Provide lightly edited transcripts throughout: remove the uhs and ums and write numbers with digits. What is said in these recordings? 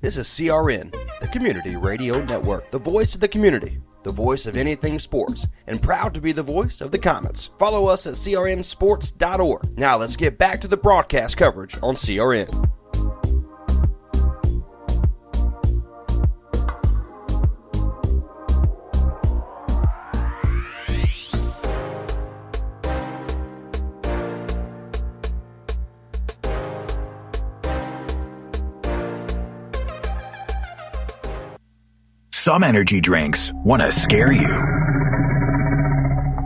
This is CRN, the Community Radio Network, the voice of the community, the voice of anything sports, and proud to be the voice of the Comets. Follow us at crnsports.org. Now let's get back to the broadcast coverage on CRN. Some energy drinks want to scare you.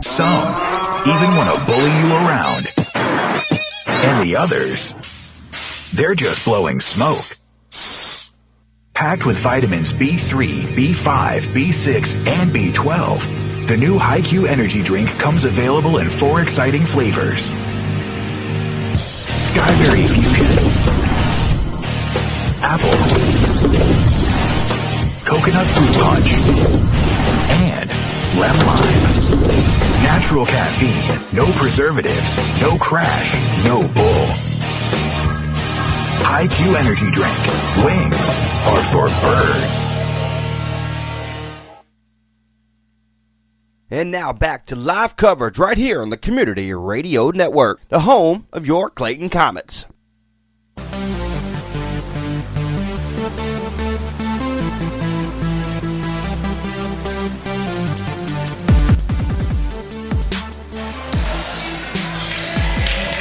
Some even want to bully you around. And the others, they're just blowing smoke. Packed with vitamins B3, B5, B6, and B12, the new HiQ energy drink comes available in 4 exciting flavors. Skyberry Fusion, Apple, Coconut Fruit Punch, and Lemon Lime. Natural caffeine, no preservatives, no crash, no bull. HiQ Energy Drink. Wings are for birds. And now back to live coverage right here on the Community Radio Network, the home of your Clayton Comets.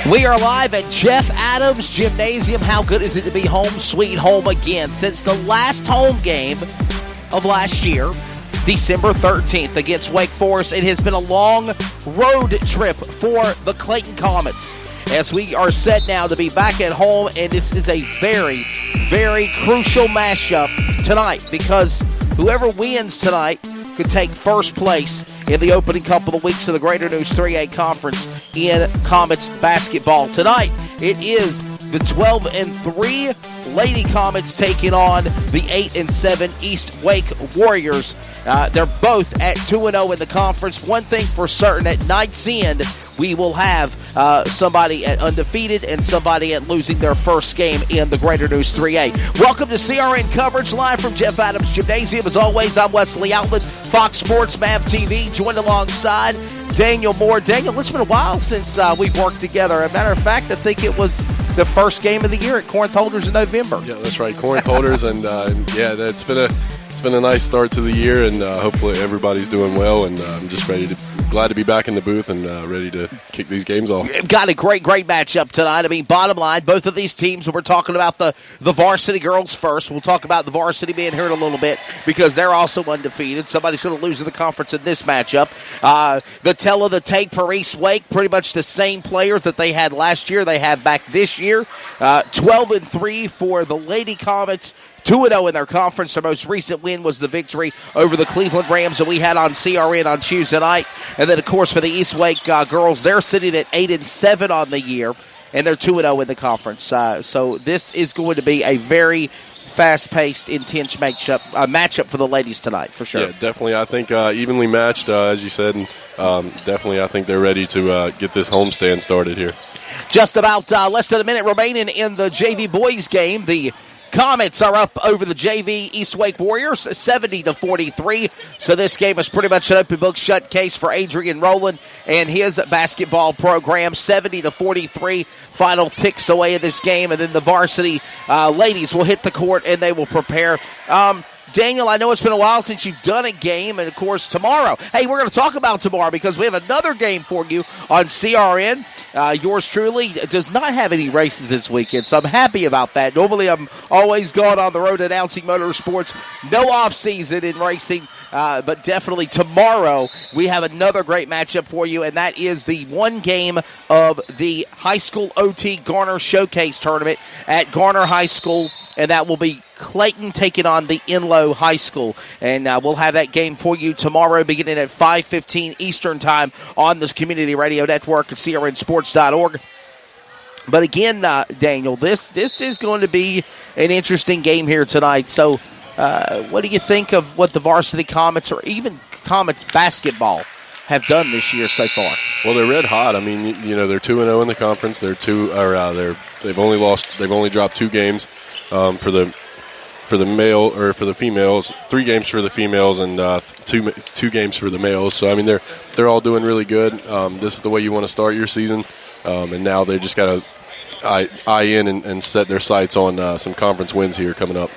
We are live at Jeff Adams Gymnasium. How good is it to be home sweet home again? Since the last home game of last year, December 13th against Wake Forest, it has been a long road trip for the Clayton Comets as we are set now to be back at home, and this is a very, very crucial matchup tonight because whoever wins tonight could take first place in the opening couple of weeks of the Greater News 3A Conference in Comets basketball. Tonight, it is the 12-3 Lady Comets taking on the 8-7 East Wake Warriors. They're both at 2-0 in the conference. One thing for certain, at night's end, we will have somebody at undefeated and somebody at losing their first game in the Greater News 3A. Welcome to CRN coverage live from Jeff Adams Gymnasium. As always, I'm Wesley Outlet, Fox Sports, MAV TV, joined alongside Daniel Moore. Daniel, it's been a while since we've worked together. As a matter of fact, I think it was the first game of the year at Corinth Holders in November. Yeah, that's right, Corinth Holders, and yeah, it's been a nice start to the year, and hopefully everybody's doing well, and I'm just glad to be back in the booth and ready to kick these games off. Got a great matchup tonight. I mean, bottom line, both of these teams, we're talking about the varsity girls first. We'll talk about the varsity being here in a little bit because they're also undefeated. Somebody's going to lose in the conference in this matchup. The tell of the tape for East Wake, pretty much the same players that they had last year, they have back this year. 12-3 for the Lady Comets. 2-0 in their conference. Their most recent win was the victory over the Cleveland Rams that we had on CRN on Tuesday night. And then, of course, for the East Wake girls, they're sitting at 8-7 on the year, and they're 2-0 in the conference. So this is going to be a very fast-paced, intense matchup for the ladies tonight, for sure. Yeah, definitely. I think evenly matched, as you said, and definitely I think they're ready to get this homestand started here. Just about less than a minute remaining in the JV boys game. The Comets are up over the JV East Wake Warriors, 70-43. So this game is pretty much an open book shut case for Adrian Rowland and his basketball program. 70-43. Final ticks away in this game, and then the varsity ladies will hit the court and they will prepare. Daniel, I know it's been a while since you've done a game, and of course tomorrow. Hey, we're going to talk about tomorrow because we have another game for you on CRN. Yours truly does not have any races this weekend, so I'm happy about that. Normally I'm always gone on the road announcing motorsports. No off-season in racing, but definitely tomorrow we have another great matchup for you, and that is the one game of the High School OT Garner Showcase Tournament at Garner High School, and that will be Clayton taking on the Enloe High School. And we'll have that game for you tomorrow beginning at 5:15 Eastern Time on this Community Radio Network at crnsports.org. But again, Daniel, this is going to be an interesting game here tonight. So what do you think of what the varsity Comets or even Comets basketball have done this year so far? Well, they're red hot. I mean, they're 2-0 in the conference. They've only dropped 2 games for for the females, 3 games for the females, and two games for the males. So I mean, they're all doing really good. This is the way you want to start your season, and now they just got to eye in and set their sights on some conference wins here coming up.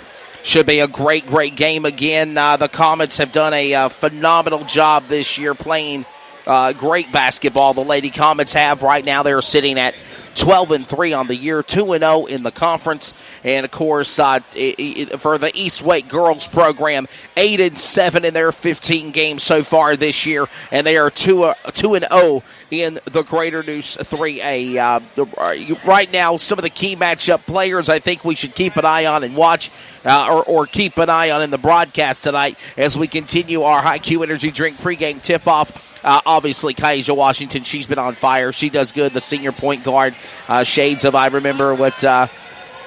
Should be a great game again. The Comets have done a phenomenal job this year playing great basketball. The Lady Comets have right now. They're sitting at 12-3 on the year, 2-0 in the conference, and of course for the East Wake girls program, 8-7 in their 15 games so far this year, and they are 2-0 in the Greater News 3A. Right now, some of the key matchup players I think we should keep an eye on and watch, or keep an eye on in the broadcast tonight as we continue our High Q Energy Drink pregame tip-off. Obviously, Kaija Washington, she's been on fire. She does good, the senior point guard. Shades of, I remember what,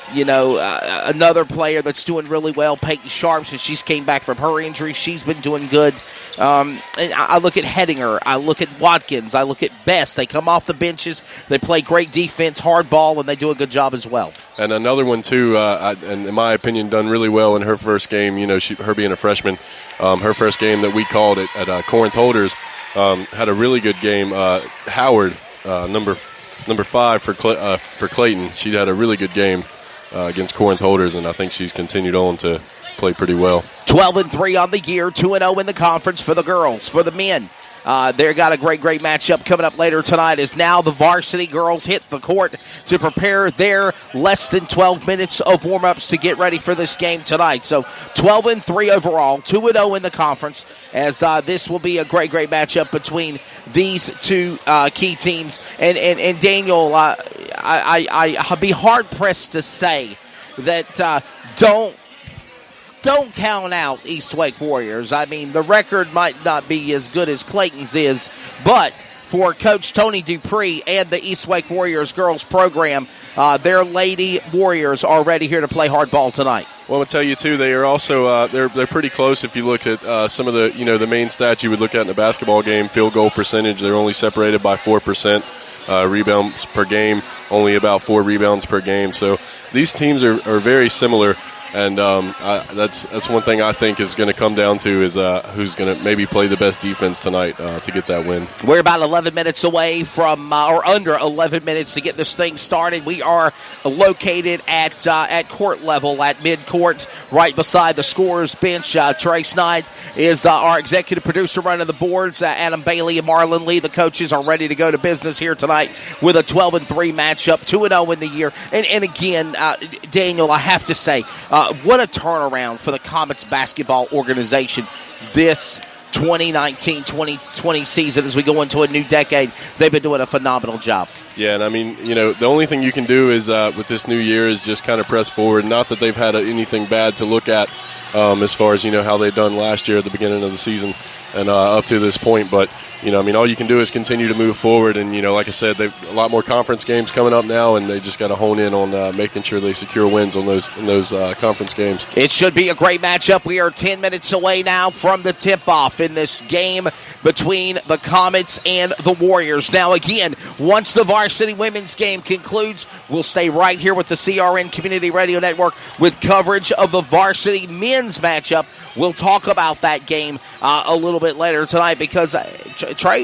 another player that's doing really well, Peyton Sharp, since she's came back from her injury. She's been doing good. And I look at Hettinger. I look at Watkins. I look at Best. They come off the benches. They play great defense, hard ball, and they do a good job as well. And another one, too, and in my opinion, done really well in her first game. Her being a freshman, her first game that we called it at Corinth Holders, had a really good game. Howard, number 5 for Clayton. She had a really good game against Corinth Holders, and I think she's continued on to play pretty well. 12-3 on the year, 2-0 in the conference for the girls. For the men, they've got a great matchup coming up later tonight as now the varsity girls hit the court to prepare their less than 12 minutes of warm-ups to get ready for this game tonight. So 12-3 overall, 2-0 in the conference, as this will be a great matchup between these two key teams. And Daniel, I'll be hard-pressed to say that don't count out East Wake Warriors. I mean, the record might not be as good as Clayton's is, but for Coach Tony Dupree and the East Wake Warriors girls program, their Lady Warriors are ready here to play hardball tonight. Well, I'll tell you, too, they are also they're pretty close. If you look at some of the the main stats you would look at in the basketball game, field goal percentage, they're only separated by 4%. Rebounds per game, only about 4 rebounds per game. So these teams are very similar. And that's one thing I think is going to come down to is who's going to maybe play the best defense tonight to get that win. We're about 11 minutes away from, or under 11 minutes to get this thing started. We are located at court level, at mid-court, right beside the scorer's bench. Trey Snide is our executive producer running the boards. Adam Bailey and Marlon Lee, the coaches, are ready to go to business here tonight with a 12-3 matchup, 2-0 in the year. And again, Daniel, I have to say, what a turnaround for the Comets basketball organization this 2019-2020 season as we go into a new decade. They've been doing a phenomenal job. Yeah, and I mean, the only thing you can do is with this new year is just kind of press forward. Not that they've had anything bad to look at as far as, how they've done last year at the beginning of the season and up to this point. But, all you can do is continue to move forward. And, like I said, they've a lot more conference games coming up now, and they just got to hone in on making sure they secure wins on those conference games. It should be a great matchup. We are 10 minutes away now from the tip-off in this game between the Comets and the Warriors. Now, again, once the varsity women's game concludes, we'll stay right here with the CRN Community Radio Network with coverage of the varsity men's matchup. We'll talk about that game a little bit later tonight because, Trey,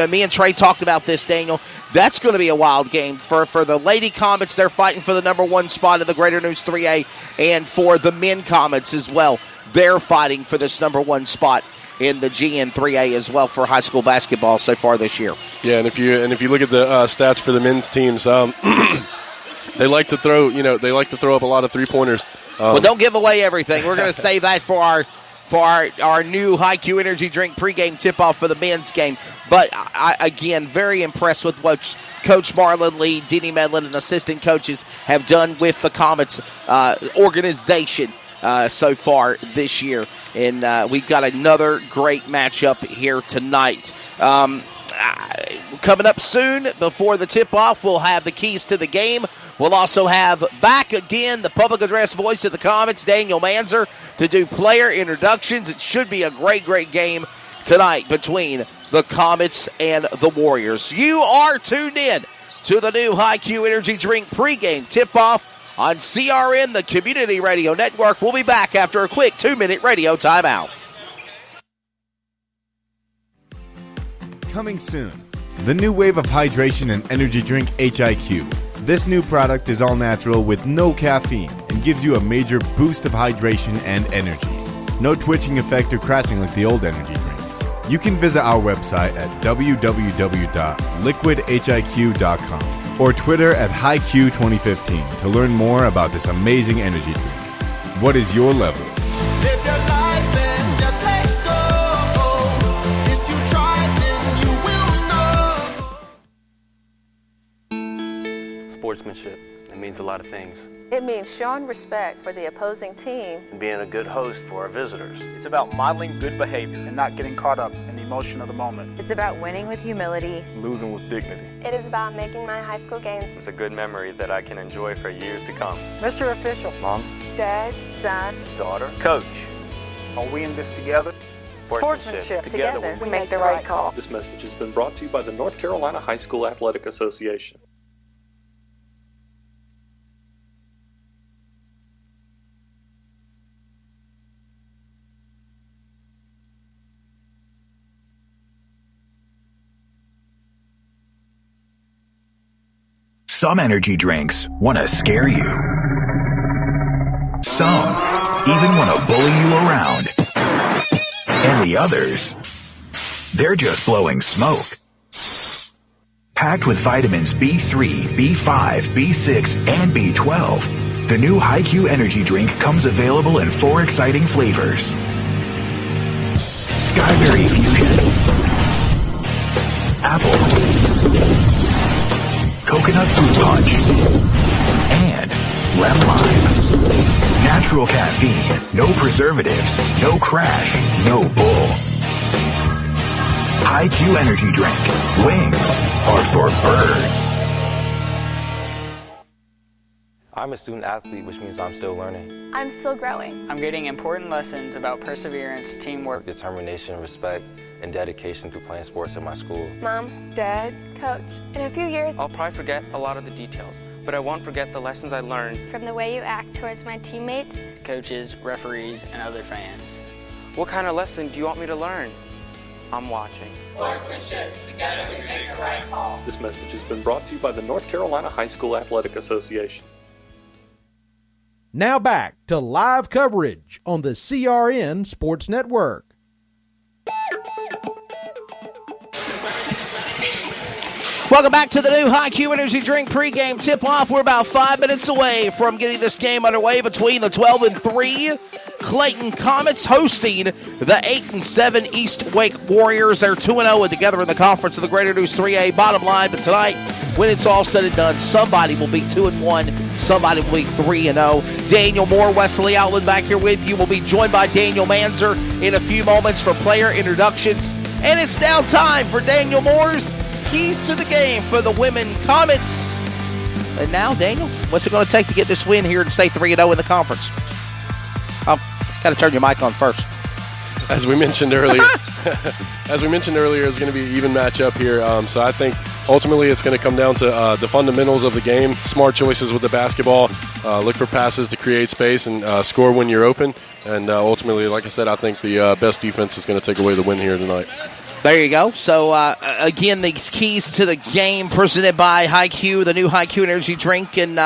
me and Trey talked about this, Daniel. That's going to be a wild game. For the Lady Comets, they're fighting for the number 1 spot in the Greater News 3A, and for the men Comets as well, they're fighting for this number 1 spot in the GN 3A as well for high school basketball so far this year. Yeah, and if you look at the stats for the men's teams, they like to throw up a lot of 3-pointers. Well, don't give away everything. We're going to save that for our new High Q Energy Drink pregame tip-off for the men's game. But, again, very impressed with what Coach Marlon Lee, Denny Medlin, and assistant coaches have done with the Comets organization so far this year. And we've got another great matchup here tonight. Coming up soon, before the tip-off, we'll have the keys to the game. We'll also have back again the public address voice of the Comets, Daniel Manzer, to do player introductions. It should be a great game tonight between the Comets and the Warriors. You are tuned in to the new High Q Energy Drink pregame tip-off on CRN, the Community Radio Network. We'll be back after a quick 2-minute radio timeout. Coming soon, the new wave of hydration and energy drink HIQ. This new product is all natural with no caffeine and gives you a major boost of hydration and energy. No twitching effect or crashing like the old energy drinks. You can visit our website at www.liquidhiq.com or Twitter at HiQ2015 to learn more about this amazing energy drink. What is your level? Live your life and just let go. If you try, then you will know. Sportsmanship, it means a lot of things. It means showing respect for the opposing team And being a good host for our visitors. It's about modeling good behavior and not getting caught up in the emotion of the moment. It's about winning with humility. Losing with dignity. It is about making my high school games. It's a good memory that I can enjoy for years to come. Mr. Official. Mom. Dad, son, daughter. Coach. Are we in this together? Sportsmanship. Together we make the right call. This message has been brought to you by the North Carolina High School Athletic Association. Some energy drinks want to scare you. Some even want to bully you around. And the others, they're just blowing smoke. Packed with vitamins B3, B5, B6, and B12, the new HiQ energy drink comes available in 4 exciting flavors. Skyberry Fusion, Apple, Coconut Fruit Punch, and Lemon Lime. Natural caffeine, no preservatives, no crash, no bull. HiQ energy drink. Wings are for birds. I'm a student athlete, which means I'm still learning. I'm still growing. I'm getting important lessons about perseverance, teamwork, determination, respect, and dedication through playing sports at my school. Mom, Dad, Coach, in a few years, I'll probably forget a lot of the details, but I won't forget the lessons I learned from the way you act towards my teammates, coaches, referees, and other fans. What kind of lesson do you want me to learn? I'm watching. Sportsmanship, together we make the right call. This message has been brought to you by the North Carolina High School Athletic Association. Now back to live coverage on the CRN Sports Network. Welcome back to the new HiQ Energy Drink pregame tip-off. We're about 5 minutes away from getting this game underway between the 12-3 Clayton Comets hosting the 8-7 East Wake Warriors. They're 2-0 together in the conference of the Greater News 3A. Bottom line, but tonight, when it's all said and done, somebody will be 2-1, somebody will be 3-0. Daniel Moore, Wesley Outland back here with you. We'll be joined by Daniel Manzer in a few moments for player introductions. And it's now time for Daniel Moore's Keys to the Game for the women Comets. And now, Daniel, what's it going to take to get this win here and stay 3-0 in the conference? I'll kind of turn your mic on first. As we mentioned earlier, it's going to be an even matchup here. So I think ultimately it's going to come down to the fundamentals of the game, smart choices with the basketball, look for passes to create space and score when you're open. And ultimately, like I said, I think the best defense is going to take away the win here tonight. There you go. So, again, these keys to the game presented by HiQ, the new HiQ Energy Drink. And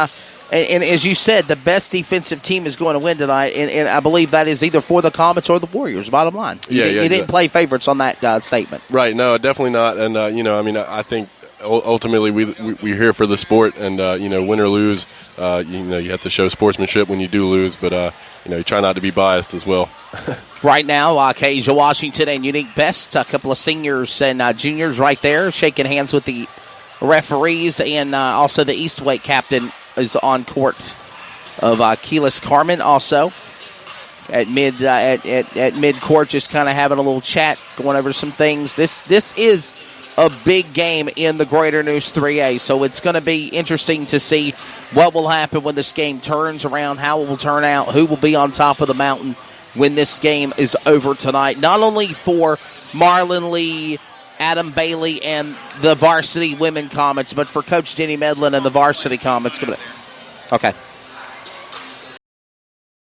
as you said, the best defensive team is going to win tonight. And I believe that is either for the Comets or the Warriors, bottom line. You didn't play favorites on that statement. Right. No, definitely not. And, I think ultimately we're here for the sport. And, win or lose, you have to show sportsmanship when you do lose. But, you try not to be biased as well. Right now, Kasia Washington and Unique Best, a couple of seniors and juniors right there, shaking hands with the referees, and also the East Wake captain is on court of Keelis Carmen also at mid court, just kind of having a little chat, going over some things. This is a big game in the Greater News 3A, so it's going to be interesting to see what will happen when this game turns around, how it will turn out, who will be on top of the mountain when this game is over tonight. Not only for Marlon Lee, Adam Bailey, and the varsity women Comets, but for Coach Denny Medlin and the varsity Comets. Okay.